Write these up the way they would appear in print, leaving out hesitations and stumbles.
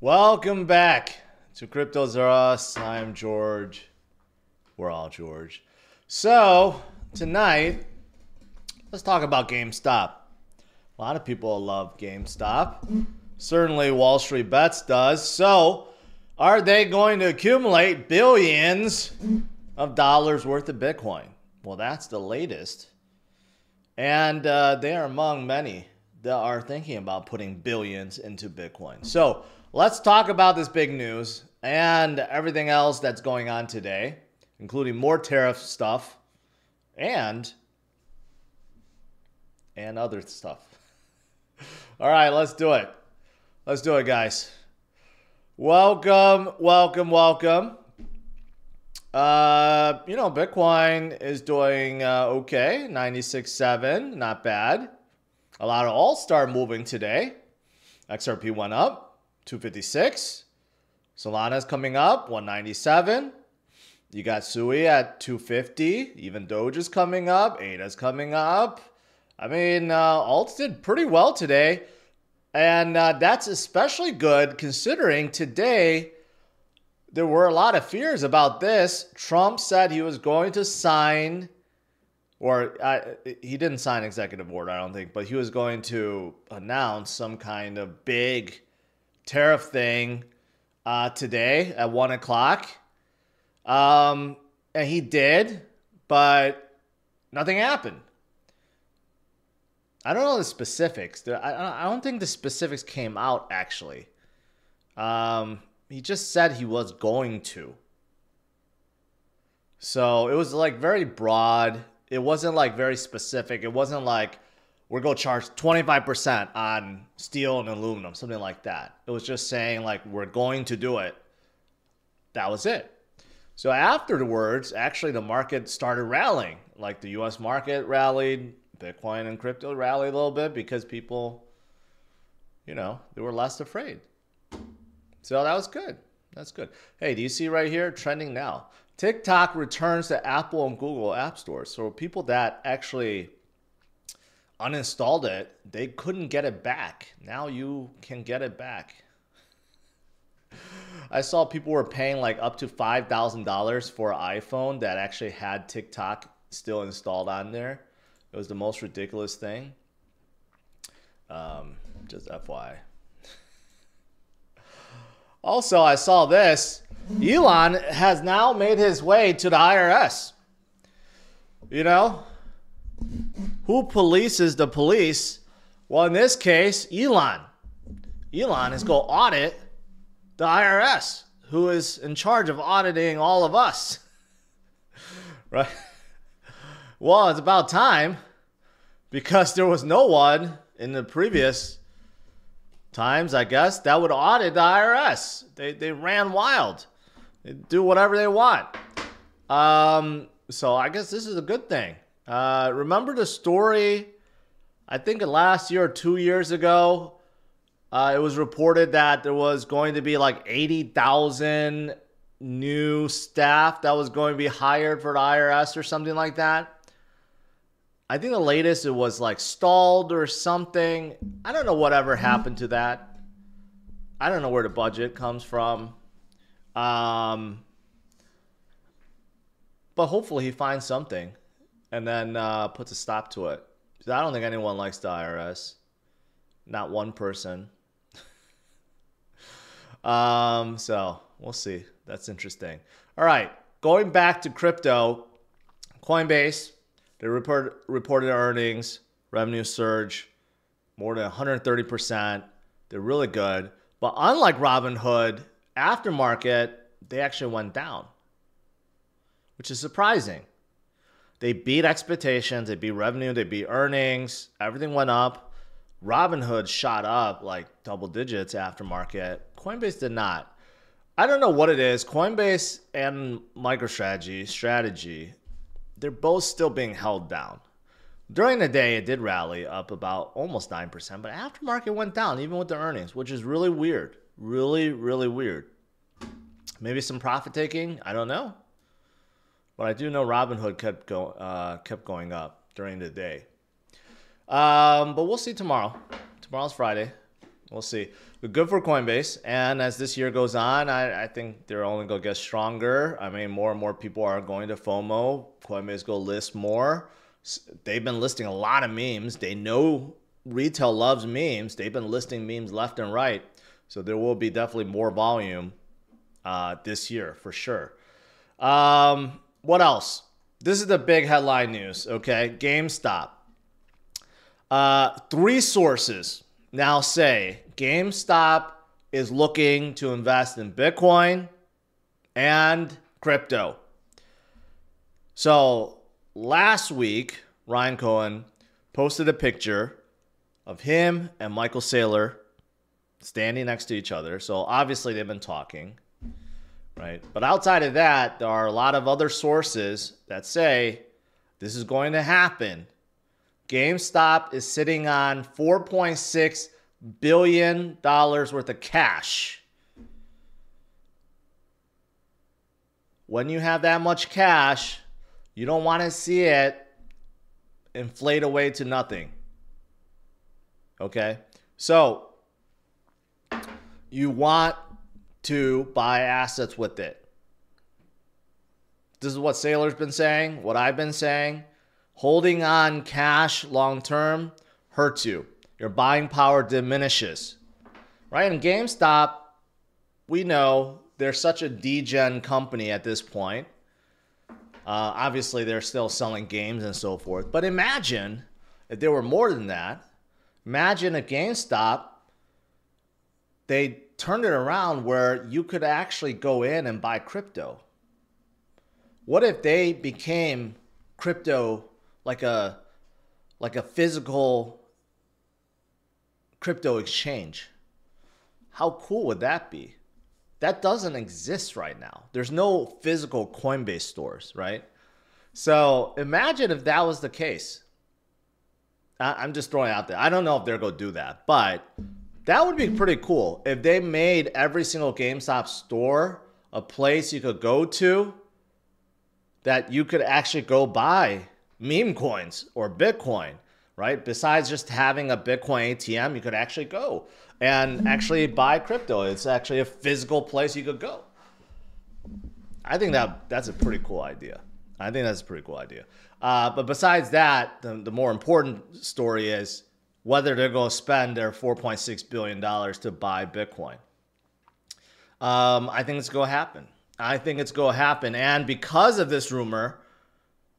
Welcome back to Cryptos Are Us. I'm George. We're all George. So, tonight, let's talk about GameStop. A lot of people love GameStop. Certainly Wall Street Bets does. So, are they going to accumulate billions of dollars worth of Bitcoin? Well, that's the latest. And they are among many that are thinking about putting billions into Bitcoin. So, let's talk about this big news and everything else that's going on today, including more tariff stuff and other stuff. All right, let's do it. Let's do it, guys. Welcome, welcome, welcome. Bitcoin is doing okay, 96.7, not bad. A lot of alts start moving today. XRP went up. 256. Solana's coming up, 197. You got Sui at 250. Even Doge is coming up. ADA's coming up. I mean, alts did pretty well today. And that's especially good considering today there were a lot of fears about this. Trump said he was going to sign, or he didn't sign executive order, I don't think, but he was going to announce some kind of big tariff thing today at 1 o'clock. And he did, but nothing happened. I don't know the specifics. I don't think the specifics came out, actually. He just said he was going to. So it was like very broad. It wasn't like very specific. It wasn't like, we're going to charge 25% on steel and aluminum, something like that. It was just saying, like, we're going to do it. That was it. So afterwards, actually, the market started rallying. Like, the U.S. market rallied, Bitcoin and crypto rallied a little bit because people, they were less afraid. So that was good. That's good. Hey, do you see right here? Trending now. TikTok returns to Apple and Google app stores. So people that actually uninstalled it, they couldn't get it back. Now you can get it back. I saw people were paying like up to $5,000 for an iPhone that actually had TikTok still installed on there. It was the most ridiculous thing. Just FYI. Also, I saw this. Elon has now made his way to the IRS. Who polices the police? Well, in this case, Elon. Elon is going to audit the IRS, who is in charge of auditing all of us. Right? Well, it's about time, because there was no one in the previous times, I guess, that would audit the IRS. They ran wild. They do whatever they want. So I guess this is a good thing. Remember the story, I think last year or 2 years ago, it was reported that there was going to be like 80,000 new staff that was going to be hired for the IRS or something like that. I think the latest, it was like stalled or something. I don't know whatever happened to that. I don't know where the budget comes from. But hopefully he finds something and then puts a stop to it. I don't think anyone likes the IRS. Not one person. So we'll see. That's interesting. All right. Going back to crypto, Coinbase, they reported earnings, revenue surge, more than 130%. They're really good. But unlike Robinhood, aftermarket, they actually went down, which is surprising. They beat expectations, they beat revenue, they beat earnings, everything went up. Robinhood shot up like double digits aftermarket. Coinbase did not. I don't know what it is. Coinbase and MicroStrategy, they're both still being held down. During the day, it did rally up about almost 9%, but aftermarket went down even with the earnings, which is really weird. Really, really weird. Maybe some profit taking, I don't know. But I do know Robinhood kept going up during the day. But we'll see tomorrow. Tomorrow's Friday. We'll see. But good for Coinbase. And as this year goes on, I think they're only going to get stronger. I mean, more and more people are going to FOMO. Coinbase go list more. They've been listing a lot of memes. They know retail loves memes. They've been listing memes left and right. So there will be definitely more volume this year for sure. What else? This is the big headline news, okay? GameStop. 3 sources now say GameStop is looking to invest in Bitcoin and crypto. So last week, Ryan Cohen posted a picture of him and Michael Saylor standing next to each other. So obviously they've been talking, right? But outside of that, there are a lot of other sources that say this is going to happen. GameStop is sitting on $4.6 billion worth of cash. When you have that much cash, you don't want to see it inflate away to nothing. Okay? So, you want to buy assets with it. This is what Saylor's been saying, what I've been saying. Holding on cash long term hurts you. Your buying power diminishes. Right? And GameStop, we know they're such a degen company at this point. Obviously, they're still selling games and so forth. But imagine if there were more than that. Imagine at GameStop, they turned it around where you could actually go in and buy crypto. What if they became crypto like a physical crypto exchange? How cool would that be? That doesn't exist right now. There's no physical Coinbase stores, right? So imagine if that was the case. I'm just throwing it out there. I don't know if they're going to do that, but that would be pretty cool if they made every single GameStop store a place you could go to that you could actually go buy meme coins or Bitcoin, right? Besides just having a Bitcoin ATM, you could actually go and actually buy crypto. It's actually a physical place you could go. I think that's a pretty cool idea. But besides that, the more important story is whether they're going to spend their $4.6 billion to buy Bitcoin. I think it's going to happen. And because of this rumor,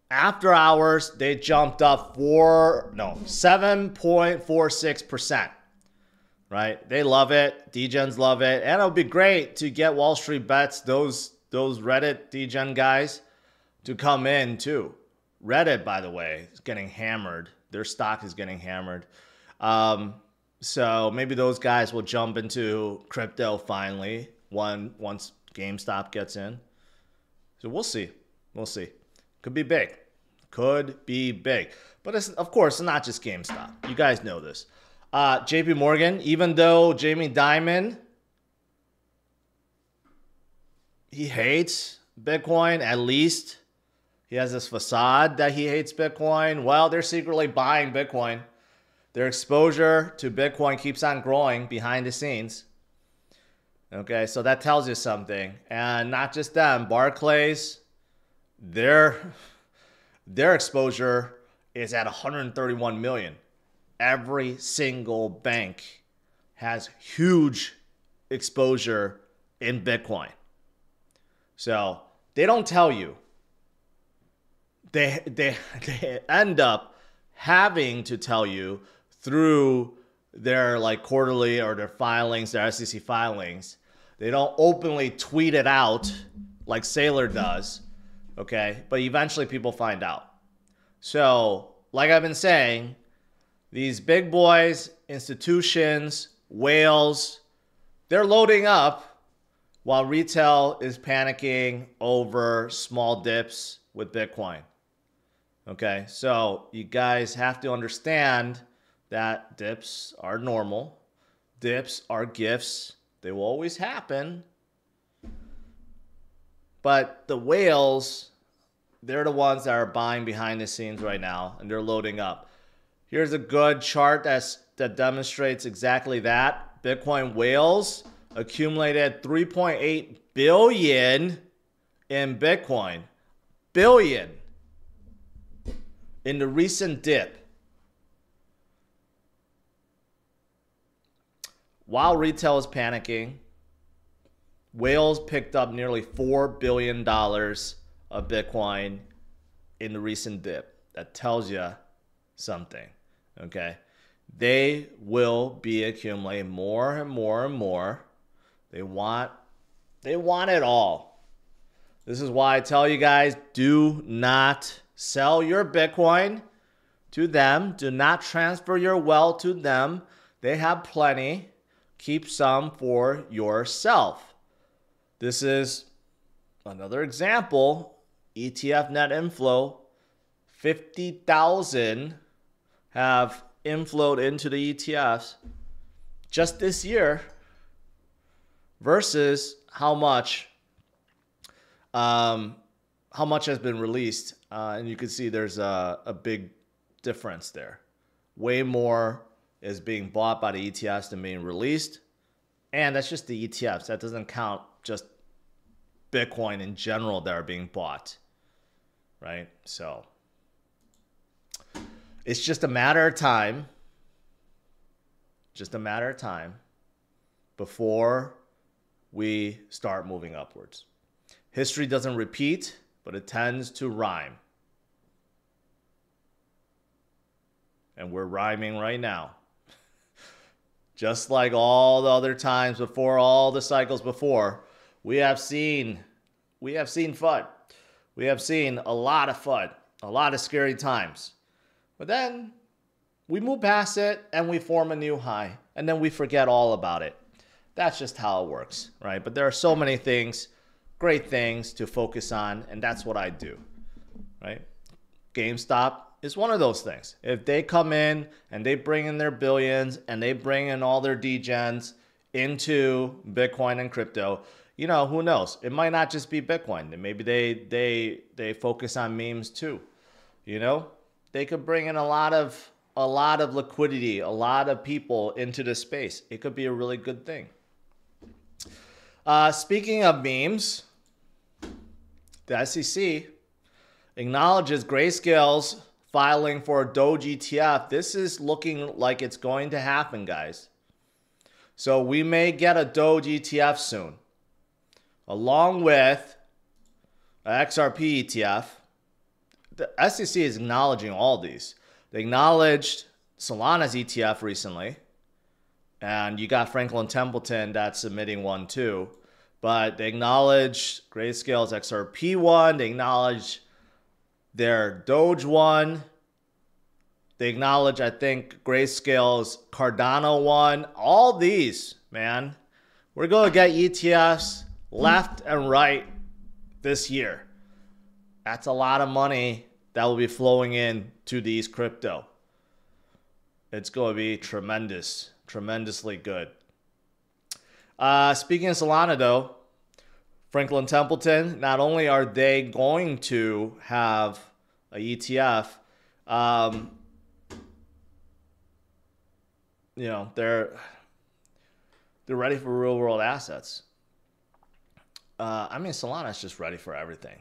after hours, they jumped up 7.46%. Right? They love it. Degens love it. And it'll be great to get Wall Street Bets, those Reddit degen guys, to come in too. Reddit, by the way, is getting hammered. Their stock is getting hammered. So maybe those guys will jump into crypto finally once GameStop gets in. So we'll see. Could be big. But of course, it's not just GameStop. You guys know this. JPMorgan, even though Jamie Dimon, he hates Bitcoin, at least he has this facade that he hates Bitcoin. Well, they're secretly buying Bitcoin. Their exposure to Bitcoin keeps on growing behind the scenes. Okay, so that tells you something. And not just them, Barclays, their exposure is at 131 million. Every single bank has huge exposure in Bitcoin. So they don't tell you. They end up having to tell you through their quarterly or their filings, their SEC filings. They don't openly tweet it out like Saylor does, okay? But eventually people find out. So, like I've been saying, these big boys, institutions, whales, they're loading up while retail is panicking over small dips with Bitcoin. Okay, so you guys have to understand that dips are normal. Dips are gifts. They will always happen. But the whales, they're the ones that are buying behind the scenes right now, and they're loading up. Here's a good chart that demonstrates exactly that. Bitcoin whales accumulated 3.8 billion in Bitcoin. Billion in the recent dip. While retail is panicking, whales picked up nearly $4 billion of Bitcoin in the recent dip. That tells you something, okay? They will be accumulating more and more and more. They want it all. This is why I tell you guys, do not sell your Bitcoin to them. Do not transfer your wealth to them. They have plenty. Keep some for yourself. This is another example. ETF net inflow. 50,000 have inflowed into the ETFs just this year versus how much has been released. And you can see there's a big difference there. Way more is being bought by the ETFs than being released. And that's just the ETFs. That doesn't count just Bitcoin in general that are being bought, right? So it's just a matter of time. Just a matter of time before we start moving upwards. History doesn't repeat, but it tends to rhyme. And we're rhyming right now. Just like all the other times before, all the cycles before, we have seen FUD. We have seen a lot of FUD, a lot of scary times. But then we move past it and we form a new high, and then we forget all about it. That's just how it works, right? But there are so many things, great things to focus on, and that's what I do, right? Gamestop is one of those things. If they come in and they bring in their billions and they bring in all their degens into Bitcoin and crypto, you know, who knows? It might not just be Bitcoin. Maybe they focus on memes too. You know, they could bring in a lot of liquidity, a lot of people into the space. It could be a really good thing. Speaking of memes, the SEC acknowledges Grayscale's filing for a Doge ETF. This is looking like it's going to happen, guys. So we may get a Doge ETF soon, along with an XRP ETF. The SEC is acknowledging all these. They acknowledged Solana's ETF recently, and you got Franklin Templeton that's submitting one too. But they acknowledged Grayscale's XRP one. They acknowledged their Doge one. They acknowledge, I think, Grayscale's Cardano one. All these, man. We're going to get ETFs left and right this year. That's a lot of money that will be flowing in to these crypto. It's going to be tremendous, tremendously good. Speaking of Solana, though, Franklin Templeton, not only are they going to have a ETF, you know, they're ready for real world assets. I mean, Solana's just ready for everything.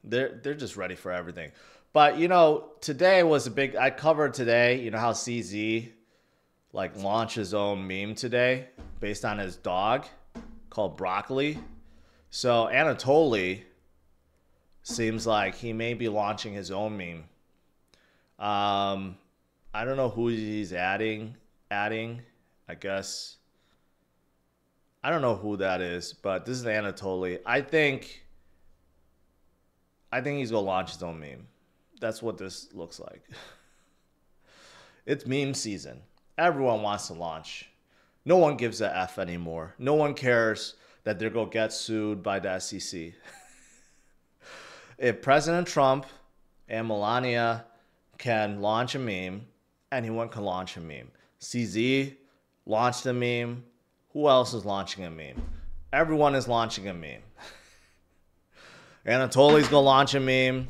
They're just ready for everything. But, you know, today was a big, I covered today, you know, how CZ like launched his own meme today based on his dog called Broccoli. So Anatoly seems like he may be launching his own meme. I don't know who he's adding, I guess. I don't know who that is, but this is Anatoly. I think he's gonna launch his own meme. That's what this looks like. It's meme season. Everyone wants to launch. No one gives a F anymore. No one cares that they're going to get sued by the SEC. If President Trump and Melania can launch a meme, anyone can launch a meme. CZ launched a meme. Who else is launching a meme? Everyone is launching a meme. Anatoly's going to launch a meme.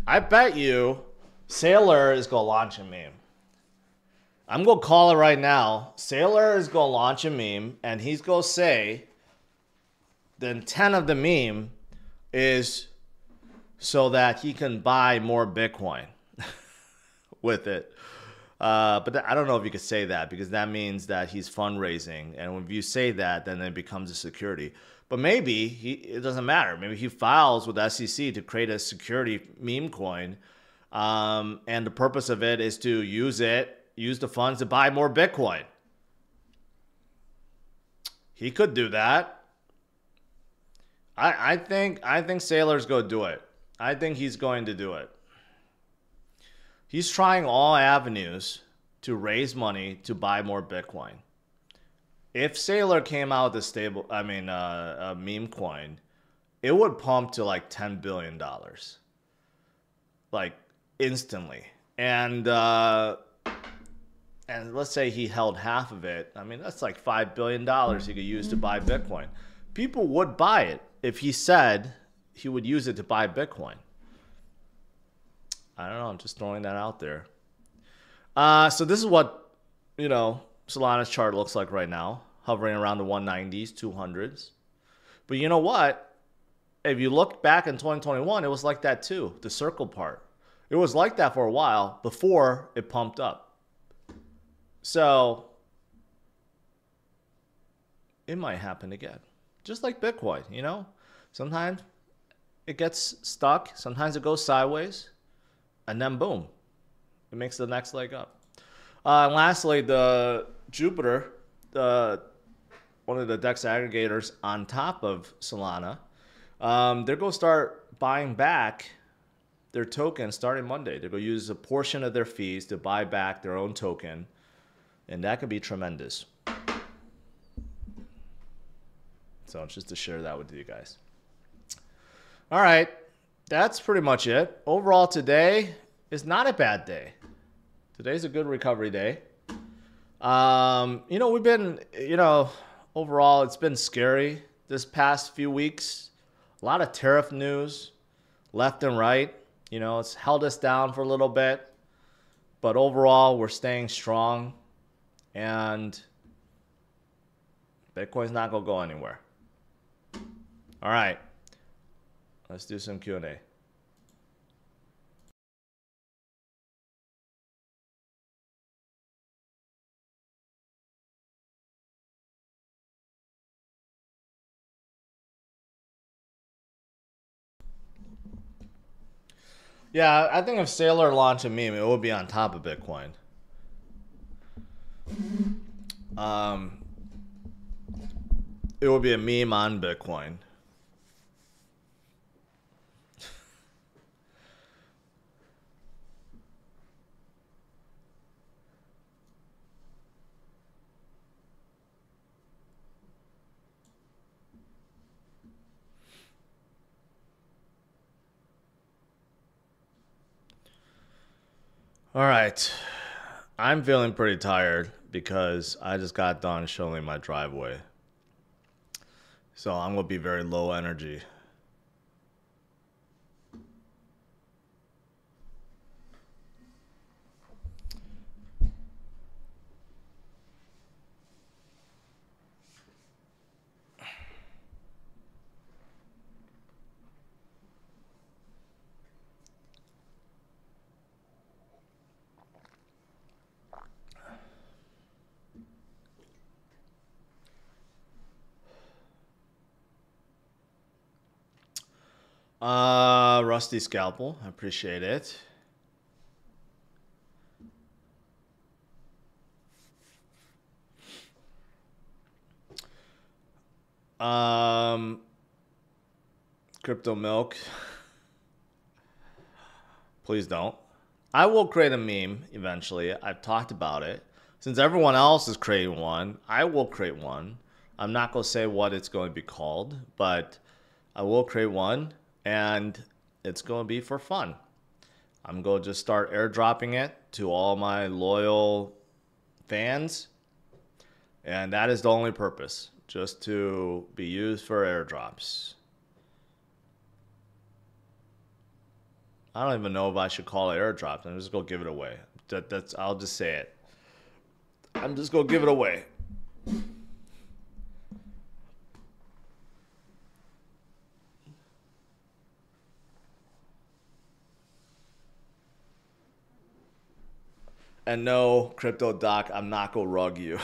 I bet you Sailor is going to launch a meme. I'm going to call it right now. Sailor is going to launch a meme, and he's going to say the intent of the meme is so that he can buy more Bitcoin with it. But I don't know if you could say that, because that means that he's fundraising. And if you say that, then it becomes a security. But maybe it doesn't matter. Maybe he files with SEC to create a security meme coin. And the purpose of it is to use the funds to buy more Bitcoin. He could do that. I think Sailor's going to do it. I think he's going to do it. He's trying all avenues to raise money to buy more Bitcoin. If Sailor came out with a meme coin, it would pump to like $10 billion. Like instantly. And let's say he held half of it. I mean, that's like $5 billion he could use to buy Bitcoin. People would buy it if he said he would use it to buy Bitcoin. I don't know. I'm just throwing that out there. So this is what, Solana's chart looks like right now, hovering around the 190s, 200s. But you know what? If you look back in 2021, it was like that too, the circle part. It was like that for a while before it pumped up. So it might happen again. Just like Bitcoin, Sometimes it gets stuck. Sometimes it goes sideways. And then boom, it makes the next leg up. And lastly, the Jupiter, one of the DEX aggregators on top of Solana, they're going to start buying back their token starting Monday. They're going to use a portion of their fees to buy back their own token. And that could be tremendous. So just to share that with you guys. All right. That's pretty much it. Overall, today is not a bad day. Today's a good recovery day. We've been, overall, it's been scary this past few weeks. A lot of tariff news left and right. It's held us down for a little bit. But overall, we're staying strong. And Bitcoin's not going to go anywhere. All right. Let's do some Q&A. Yeah, I think if Sailor launched a meme, it would be on top of Bitcoin. It would be a meme on Bitcoin. All right. I'm feeling pretty tired because I just got done showing my driveway. So I'm going to be very low energy. Rusty Scalpel, I appreciate it. Crypto Milk. Please don't. I will create a meme eventually. I've talked about it. Since everyone else is creating one, I will create one. I'm not going to say what it's going to be called, but I will create one, and it's going to be for fun. I'm going to just start airdropping it to all my loyal fans, and that is the only purpose, just to be used for airdrops. I don't even know if I should call it airdrops. I'm just going to give it away. I'll just say it. I'm just gonna give it away. And no, Crypto Doc, I'm not gonna rug you.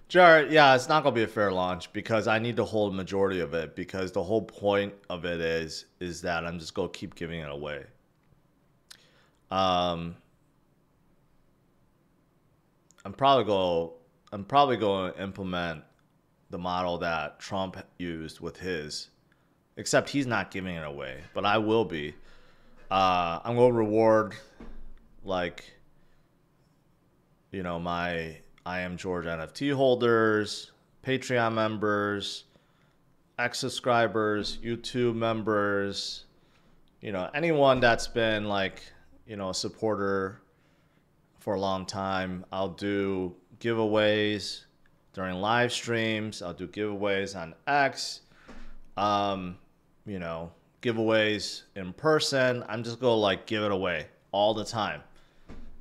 Jared, yeah, it's not gonna be a fair launch because I need to hold majority of it because the whole point of it is that I'm just gonna keep giving it away. Um, I'm probably going to implement the model that Trump used with his, except he's not giving it away, but I will be. I'm going to reward like my I am George NFT holders, Patreon members, X subscribers, YouTube members, anyone that's been like, a supporter for a long time. I'll do giveaways during live streams. I'll do giveaways on X. Giveaways in person. I'm just going to like give it away all the time.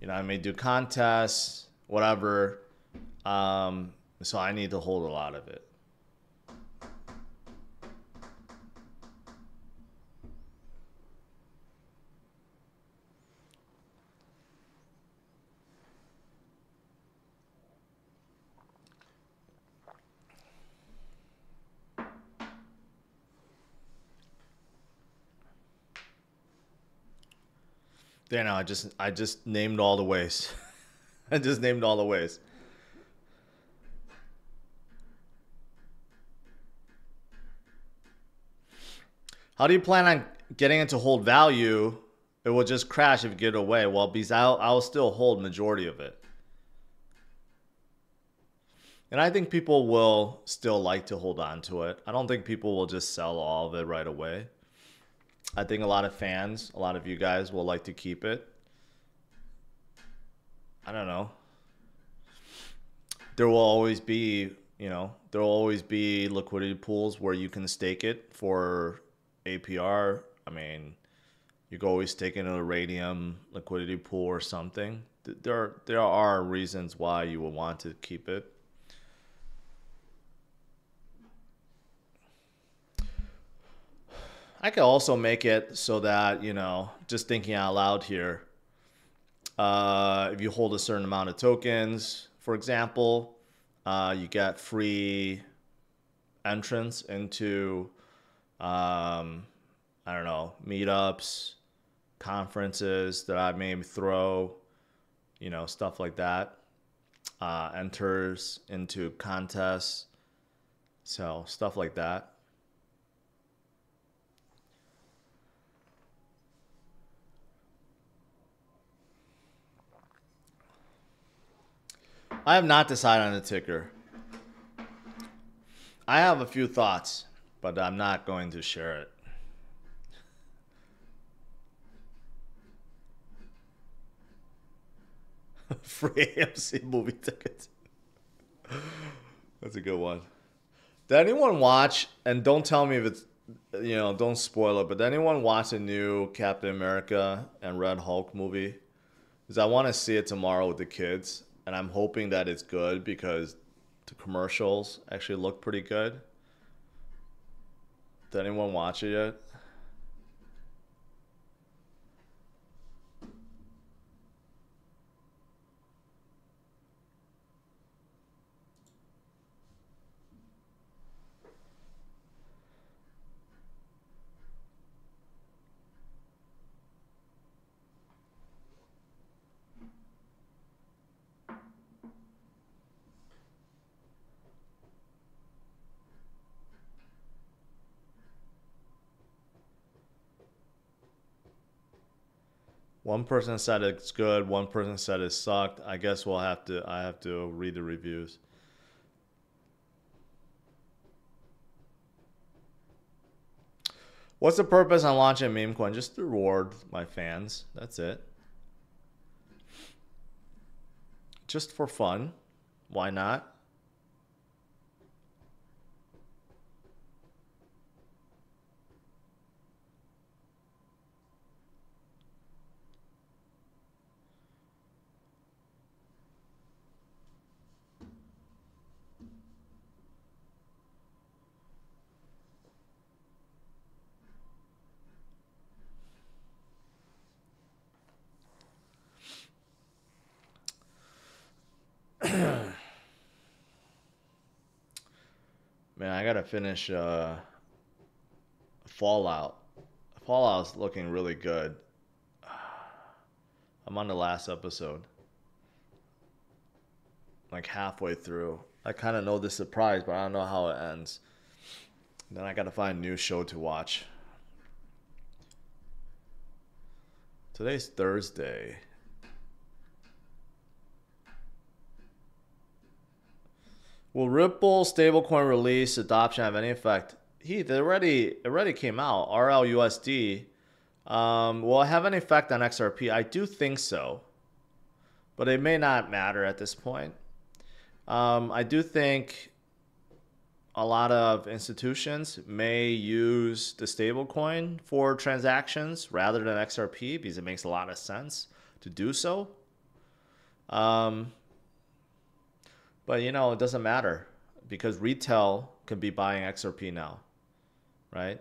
I may do contests, whatever. So I need to hold a lot of it. There now, I just named all the ways. I just named all the ways. How do you plan on getting it to hold value? It will just crash if you give it away. Well, because I'll still hold majority of it. And I think people will still like to hold on to it. I don't think people will just sell all of it right away. I think a lot of fans, a lot of you guys will like to keep it. I don't know. There will always be, there will always be liquidity pools where you can stake it for APR. I mean, you can always stake it in a Radium liquidity pool or something. There are reasons why you will want to keep it. I could also make it so that, just thinking out loud here, if you hold a certain amount of tokens, for example, you get free entrance into, I don't know, meetups, conferences that I may throw, stuff like that. Enters into contests, so stuff like that. I have not decided on the ticker. I have a few thoughts, but I'm not going to share it. Free AMC movie tickets. That's a good one. Did anyone watch, and don't tell me if it's, don't spoil it, but did anyone watch the new Captain America and Red Hulk movie? Because I want to see it tomorrow with the kids. And I'm hoping that it's good because the commercials actually look pretty good. Did anyone watch it yet? One person said it's good. One person said it sucked. I guess I have to read the reviews. What's the purpose on launching meme coin? Just to reward my fans. That's it. Just for fun. Why not? Man, I gotta finish Fallout. Fallout's looking really good. I'm on the last episode. Like halfway through. I kind of know the surprise, but I don't know how it ends. Then I gotta find a new show to watch. Today's Thursday. Will Ripple stablecoin release adoption have any effect? Heath, it already came out. RLUSD. Will it have any effect on XRP? I do think so, but it may not matter at this point. I do think a lot of institutions may use the stablecoin for transactions rather than XRP because it makes a lot of sense to do so. But, you know, it doesn't matter because retail can be buying XRP now, right?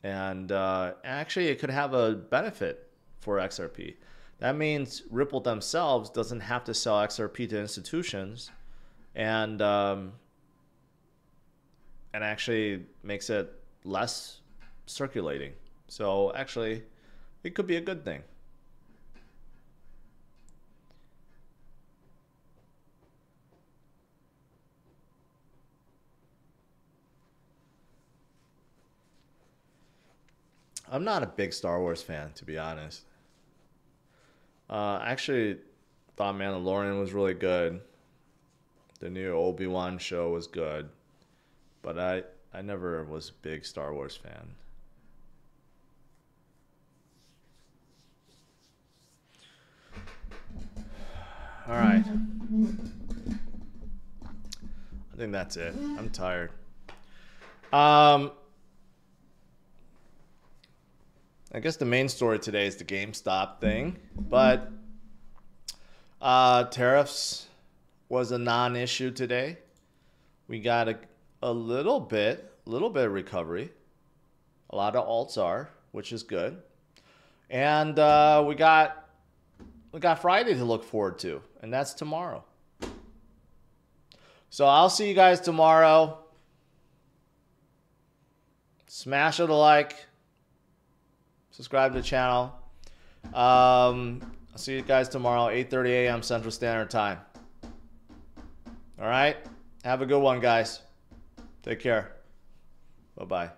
And actually, it could have a benefit for XRP. That means Ripple themselves doesn't have to sell XRP to institutions and actually makes it less circulating. So actually, it could be a good thing. I'm not a big Star Wars fan, to be honest. I actually thought Mandalorian was really good. The new Obi-Wan show was good. But I never was a big Star Wars fan. All right. I think that's it. I'm tired. I guess the main story today is the GameStop thing, but tariffs was a non-issue today. We got a little bit of recovery. A lot of alts are, which is good, and we got Friday to look forward to, and that's tomorrow. So I'll see you guys tomorrow. Smash it a like. Subscribe to the channel. I'll see you guys tomorrow, 8:30 a.m. Central Standard Time. All right? Have a good one, guys. Take care. Bye-bye.